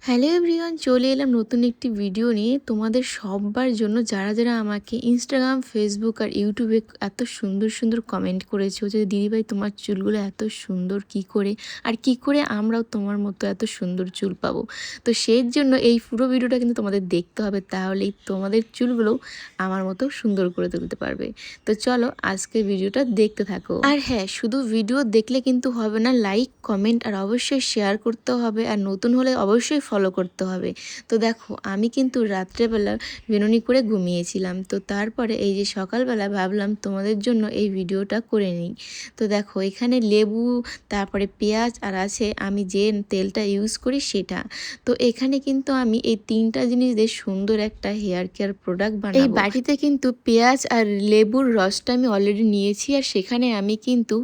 Hello everyone, চলে এলাম নতুন একটি ভিডিও নিয়ে তোমাদের সবার জন্য। যারা যারা আমাকে ইনস্টাগ্রাম, ফেসবুক আর ইউটিউবে এত সুন্দর সুন্দর কমেন্ট করেছো যে দিদিভাই তোমার চুলগুলো এত সুন্দর কি করে, আর কি করে আমরাও তোমার মতো এত সুন্দর চুল পাবো। তো সেই জন্য এই পুরো ভিডিওটা কিন্তু তোমাদের দেখতে হবে, তাহলেই তোমাদের চুলগুলো আমার মতো সুন্দর করে তুলতে পারবে। তো চলো আজকের ভিডিওটা দেখতে থাকো। আর হ্যাঁ, শুধু ভিডিও দেখলে কিন্তু হবে না, লাইক, কমেন্ট আর অবশ্যই শেয়ার করতে হবে, আর নতুন হলে অবশ্যই ফলো করতে হবে। তো দেখো, আমি কিন্তু রাত্রেবেলা বিনুনি করে ঘুমিয়েছিলাম, তো তারপরে এই যে সকালবেলা ভাবলাম তোমাদের জন্য এই ভিডিওটা করে নিই। তো দেখো, এখানে লেবু, তারপরে পেঁয়াজ আর আছে আমি যে তেলটা ইউজ করি সেটা। তো এখানে কিন্তু আমি এই তিনটা জিনিস দিয়ে সুন্দর একটা হেয়ার কেয়ার প্রোডাক্ট বানাবো। এই বাটিতে কিন্তু পেঁয়াজ আর লেবুর রসটা আমি অলরেডি নিয়েছি, আর সেখানে আমি কিন্তু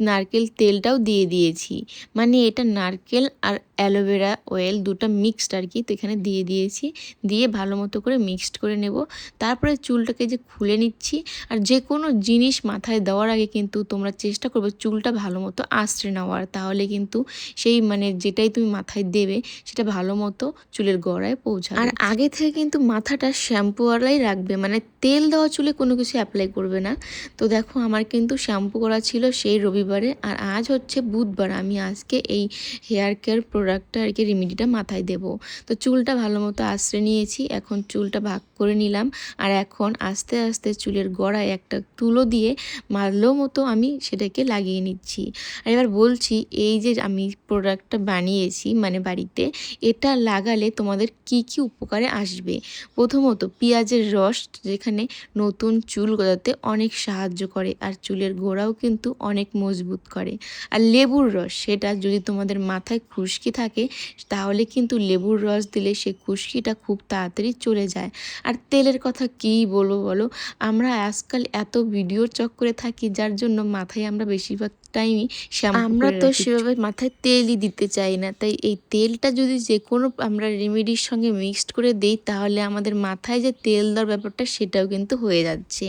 নারকেল তেলটাও দিয়ে দিয়েছি। মানে এটা নারকেল আর অ্যালোভেরা অয়েল দুটো মিক্সড আর কি। তো এখানে দিয়ে দিয়েছি, দিয়ে ভালো মতো করে মিক্সড করে নেব। তারপরে চুলটাকে যে খুলে নিচ্ছি। আর যে কোনো জিনিস মাথায় দেওয়ার আগে কিন্তু তোমরা চেষ্টা করবে চুলটা ভালো মতো আঁচড়ে নেওয়ার, তাহলে কিন্তু সেই মানে যেটাই তুমি মাথায় দেবে সেটা ভালো মতো চুলের গোড়ায় পৌঁছাবে। আর আগে থেকে কিন্তু মাথাটা শ্যাম্পুওয়ালাই রাখবে, মানে তেল দেওয়া চুলে কোনো কিছু অ্যাপ্লাই করবে না। তো দেখো, আমার কিন্তু শ্যাম্পু করা ছিল সেই রবিবারে, আর আজ হচ্ছে বুধবার। আমি আজকে এই হেয়ার কেয়ার প্রোডাক্টটা আর কি রেমেডিটা মাথায় দেব। তো চুলটা ভালো মতো আঁচড়ে নিয়েছি, এখন চুলটা ভাগ করে নিলাম। আর এখন আস্তে আস্তে চুলের গোড়ায় একটা তুলো দিয়ে ভালো মতো আমি সেটাকে লাগিয়ে নিচ্ছি। আর এবার বলছি, এই যে আমি প্রোডাক্টটা বানিয়েছি মানে বাড়িতে, এটা লাগালে তোমাদের কি কি উপকারে আসবে। প্রথমত, পেঁয়াজের রস যেখানে নতুন চুল গজাতে অনেক সাহায্য করে, আর চুলের গোড়াও কিন্তু অনেক মজবুত করে। আর লেবুর রস, সেটা যদি তোমাদের মাথায় খুশকি থাকে তাহলে কিন্তু লেবুর রস দিলে সে খুশকিটা খুব তাড়াতাড়ি চলে যায়। আর তেলের কথা কী বলবো বলো, আমরা আজকাল এত ভিডিওর চক্করে থাকি যার জন্য মাথায় আমরা বেশিরভাগ টাইমই শ্যাম্পু আমরা তো সেভাবে মাথায় তেলই দিতে চাই না। তাই এই তেলটা যদি যে কোনো আমরা রেমেডির সঙ্গে মিক্সড করে দিই তাহলে আমাদের মাথায় যে তেল দেওয়ার ব্যাপারটা সেটাও কিন্তু হয়ে যাচ্ছে।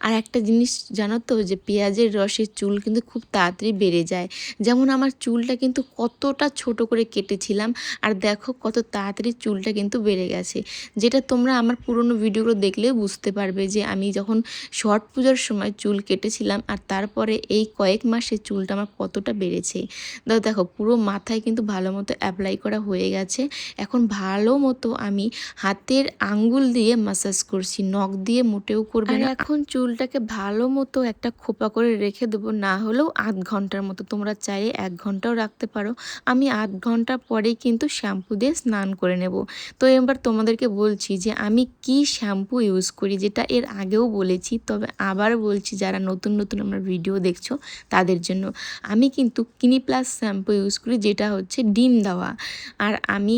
আর একটা জিনিস জানো তো, যে পেঁয়াজের রসে চুল কিন্তু খুব তাড়াতাড়ি বেড়ে যায়। যেমন আমার চুলটা কিন্তু কতটা ছোট করে কেটেছিলাম, আর দেখো কত তাড়াতাড়ি চুলটা কিন্তু বেড়ে গেছে। যেটা তোমরা আমার পুরনো ভিডিওগুলো দেখলেও বুঝতে পারবে যে আমি যখন ছট পুজোর সময় চুল কেটেছিলাম, আর তারপরে এই কয়েক মাসে চুলটা আমার কতটা বেড়েছে। দেখো, পুরো মাথায় কিন্তু ভালো মতো অ্যাপ্লাই করা হয়ে গেছে। এখন ভালো মতো আমি হাতের আঙ্গুল দিয়ে মাসাজ করছি, নখ দিয়ে মোটেও করবে না। এখন চুলটাকে ভালো মতো একটা খোপা করে রেখে দেবো, না হলেও আধ ঘন্টার মতো। তোমরা চাইলে 1 ঘন্টাও রাখতে পারো। আমি আধ ঘন্টা পরেই কিন্তু শ্যাম্পু দিয়ে স্নান করে নেব। তো এবার তোমাদেরকে বলছি যে আমি কি শ্যাম্পু ইউজ করি, যেটা এর আগেও বলেছি, তবে আবার বলছি যারা নতুন নতুন আমার ভিডিও দেখছো তাদের জন্য। আমি কিন্তু ক্লিনিক+ শ্যাম্পু ইউজ করি, যেটা হচ্ছে ডিম দেওয়া। আর আমি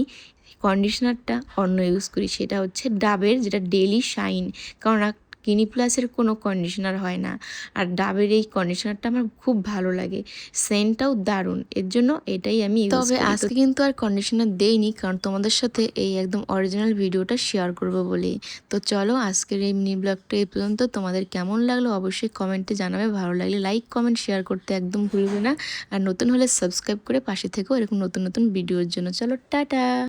কন্ডিশনারটা অন্য ইউজ করি, সেটা হচ্ছে ডাবের, যেটা ডেলি শাইন। কারণ ক্লিনিক+এর কোনো কন্ডিশনার হয় না, আর ডাবের এই কন্ডিশনারটা আমার খুব ভালো লাগে, সেন্টটাও দারুণ, এর জন্য এটাই আমি ইউজ করি। তবে আজকে কিন্তু আর কন্ডিশনার দেইনি, কারণ তোমাদের সাথে এই একদম অরিজিনাল ভিডিওটা শেয়ার করব বলে। তো চলো, আজকের এই মিনি ব্লগটা এই পর্যন্ত। তোমাদের কেমন লাগলো অবশ্যই কমেন্টে জানাবে। ভালো লাগলে লাইক, কমেন্ট, শেয়ার করতে একদম ভুলবে না। আর নতুন হলে সাবস্ক্রাইব করে পাশে থেকেও এরকম নতুন নতুন ভিডিওর জন্য। চলো, টাটা।